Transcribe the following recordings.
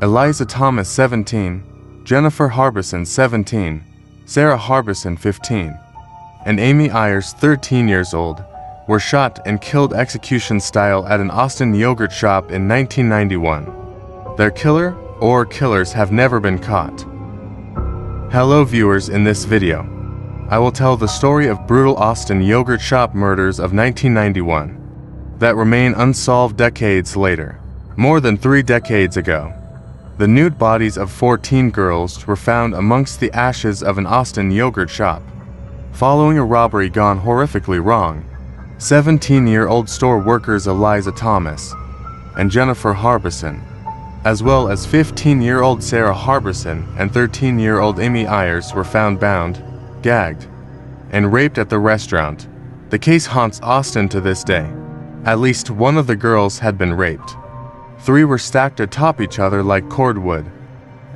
Eliza Thomas 17, Jennifer Harbison 17, Sarah Harbison 15, and Amy Ayers 13 years old were shot and killed execution style at an Austin yogurt shop in 1991. Their killer or killers have never been caught. Hello viewers, in this video, I will tell the story of brutal Austin yogurt shop murders of 1991 that remain unsolved decades later. More than 3 decades ago, the nude bodies of 14 girls were found amongst the ashes of an Austin yogurt shop. Following a robbery gone horrifically wrong, 17-year-old store workers Eliza Thomas and Jennifer Harbison, as well as 15-year-old Sarah Harbison and 13-year-old Amy Ayers, were found bound, gagged, and raped at the restaurant. The case haunts Austin to this day. At least one of the girls had been raped. 3 were stacked atop each other like cordwood,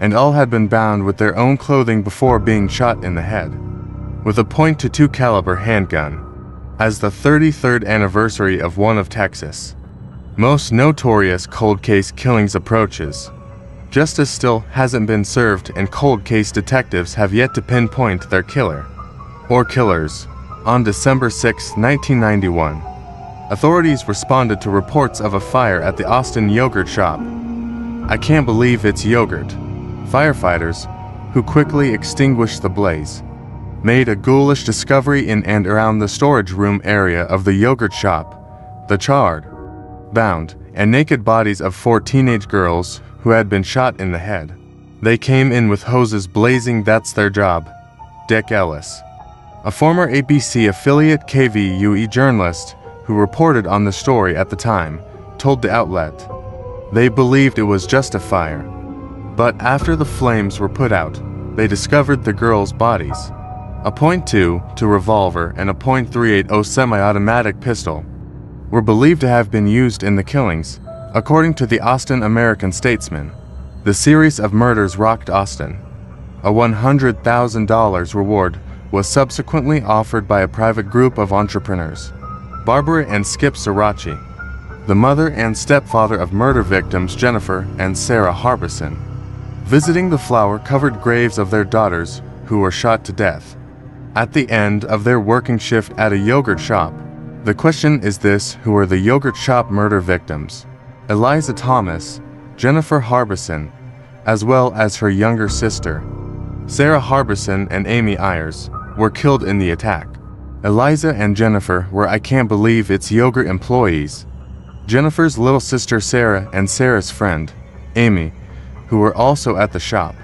and all had been bound with their own clothing before being shot in the head with a .22 caliber handgun, as the 33rd anniversary of one of Texas' most notorious cold case killings approaches. Justice still hasn't been served, and cold case detectives have yet to pinpoint their killer or killers. On December 6, 1991, authorities responded to reports of a fire at the Austin yogurt shop. "I can't believe it's yogurt." Firefighters, who quickly extinguished the blaze, made a ghoulish discovery in and around the storage room area of the yogurt shop: the charred, bound, and naked bodies of 4 teenage girls who had been shot in the head. They came in with hoses blazing. "That's their job." Dick Ellis, a former ABC affiliate KVUE journalist who reported on the story at the time, told the outlet they believed it was just a fire. But after the flames were put out, they discovered the girls' bodies. A .22 revolver and a .380 semi-automatic pistol were believed to have been used in the killings, according to the Austin American-Statesman. The series of murders rocked Austin. A $100,000 reward was subsequently offered by a private group of entrepreneurs, Barbara and Skip Sirachi, the mother and stepfather of murder victims Jennifer and Sarah Harbison, visiting the flower-covered graves of their daughters who were shot to death at the end of their working shift at a yogurt shop. The question is this: who are the yogurt shop murder victims? Eliza Thomas, Jennifer Harbison, as well as her younger sister, Sarah Harbison, and Amy Ayers, were killed in the attack. Eliza and Jennifer were "I can't believe it's yogurt" employees. Jennifer's little sister Sarah and Sarah's friend, Amy, who were also at the shop,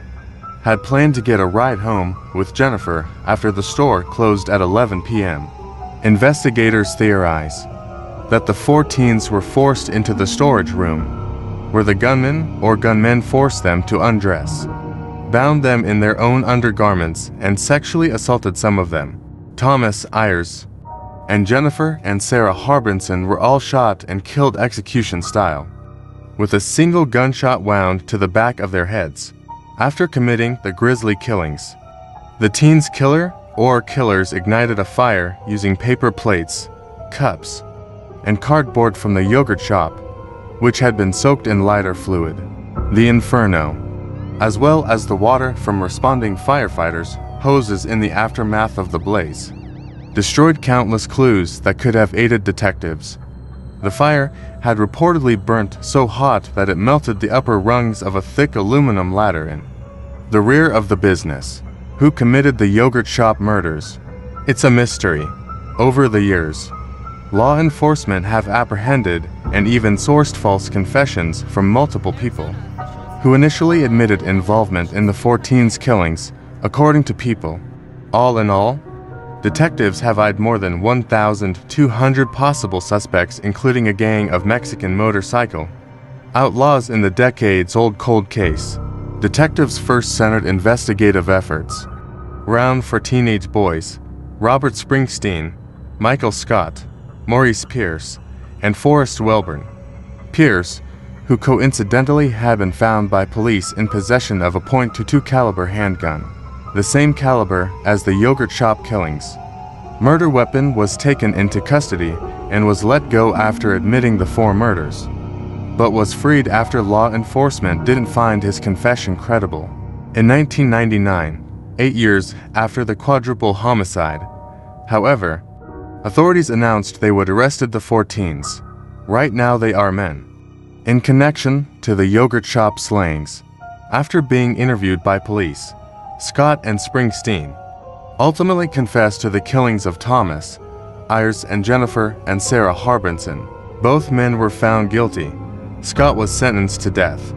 had planned to get a ride home with Jennifer after the store closed at 11 p.m. Investigators theorize that the 4 teens were forced into the storage room, where the gunman or gunmen forced them to undress, bound them in their own undergarments, and sexually assaulted some of them. Thomas, Ayers, and Jennifer and Sarah Harbison were all shot and killed execution style, with a single gunshot wound to the back of their heads. After committing the grisly killings, the teens' killer or killers ignited a fire using paper plates, cups, and cardboard from the yogurt shop, which had been soaked in lighter fluid. The inferno, as well as the water from responding firefighters' hoses in the aftermath of the blaze, destroyed countless clues that could have aided detectives. The fire had reportedly burnt so hot that it melted the upper rungs of a thick aluminum ladder in the rear of the business. Who committed the yogurt shop murders? It's a mystery. Over the years, law enforcement have apprehended and even sourced false confessions from multiple people who initially admitted involvement in the 4 teens' killings, according to People. All in all, detectives have eyed more than 1,200 possible suspects, including a gang of Mexican motorcycle outlaws in the decades-old cold case. Detectives first centered investigative efforts around 4 teenage boys: Robert Springsteen, Michael Scott, Maurice Pierce, and Forrest Welburn. Pierce, who coincidentally had been found by police in possession of a .22 caliber handgun, the same caliber as the yogurt shop killings. Murder weapon was taken into custody and was let go after admitting the 4 murders. but was freed after law enforcement didn't find his confession credible. In 1999, 8 years after the quadruple homicide, however, authorities announced they would arrested the 4 teens. Right now they are men. In connection to the yogurt shop slayings, after being interviewed by police, Scott and Springsteen ultimately confessed to the killings of Thomas, Ayers, and Jennifer and Sarah Harbison. Both men were found guilty. Scott was sentenced to death,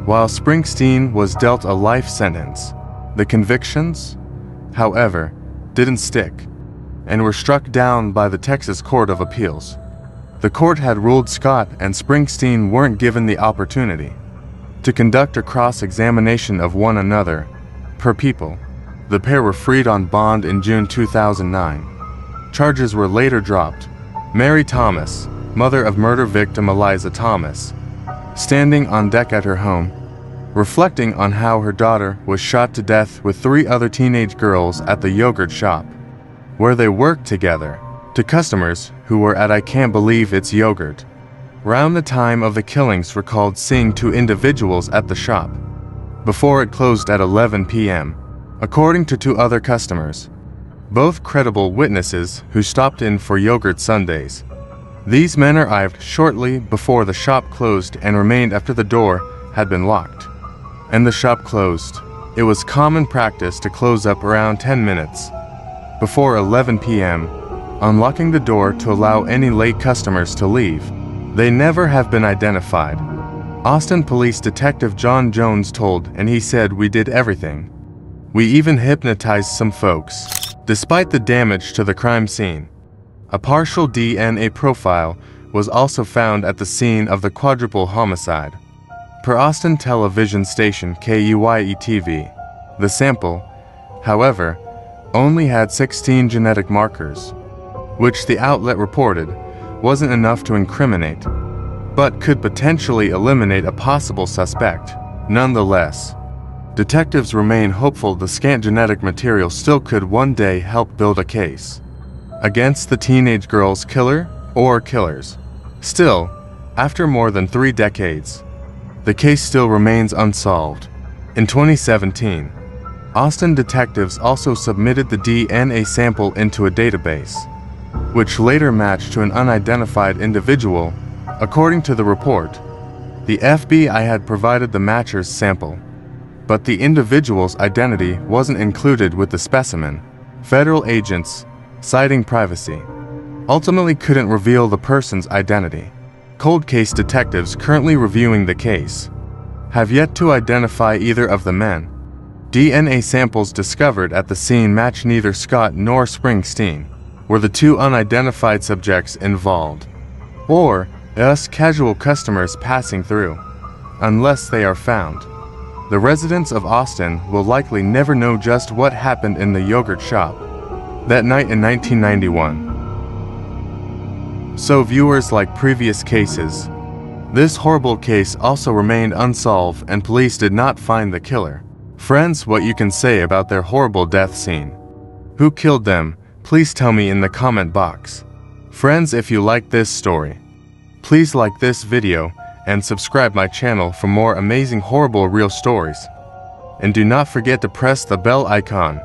while Springsteen was dealt a life sentence. The convictions, however, didn't stick and were struck down by the Texas Court of Appeals. The court had ruled Scott and Springsteen weren't given the opportunity to conduct a cross-examination of one another per people. The pair were freed on bond in June 2009. Charges were later dropped. Mary Thomas, mother of murder victim Eliza Thomas, standing on deck at her home, reflecting on how her daughter was shot to death with 3 other teenage girls at the yogurt shop, where they worked together, to customers who were at "I can't believe it's yogurt." Round the time of the killings recalled seeing 2 individuals at the shop before it closed at 11 p.m., according to 2 other customers, both credible witnesses who stopped in for yogurt sundaes. These men arrived shortly before the shop closed and remained after the door had been locked and the shop closed. It was common practice to close up around 10 minutes before 11 p.m., unlocking the door to allow any late customers to leave. They never have been identified. Austin Police Detective John Jones told, and he said, "We did everything. We even hypnotized some folks." Despite the damage to the crime scene, a partial DNA profile was also found at the scene of the quadruple homicide. Per Austin television station KUYE-TV, the sample, however, only had 16 genetic markers, which the outlet reported wasn't enough to incriminate, but could potentially eliminate a possible suspect. Nonetheless, detectives remain hopeful the scant genetic material still could one day help build a case against the teenage girl's killer or killers. Still, after more than 3 decades, the case still remains unsolved. In 2017, Austin detectives also submitted the DNA sample into a database, which later matched to an unidentified individual. According to the report, the FBI had provided the matcher's sample, but the individual's identity wasn't included with the specimen. Federal agents, citing privacy, ultimately couldn't reveal the person's identity. Cold case detectives currently reviewing the case have yet to identify either of the men. DNA samples discovered at the scene match neither Scott nor Springsteen were the 2 unidentified subjects involved, or us casual customers passing through, unless they are found. The residents of Austin will likely never know just what happened in the yogurt shop that night in 1991. So viewers, like previous cases, this horrible case also remained unsolved and police did not find the killer. Friends, what you can say about their horrible death scene? Who killed them? Please tell me in the comment box. Friends, if you like this story, please like this video and subscribe my channel for more amazing horrible real stories. And do not forget to press the bell icon.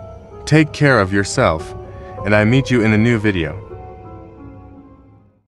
Take care of yourself, and I meet you in a new video.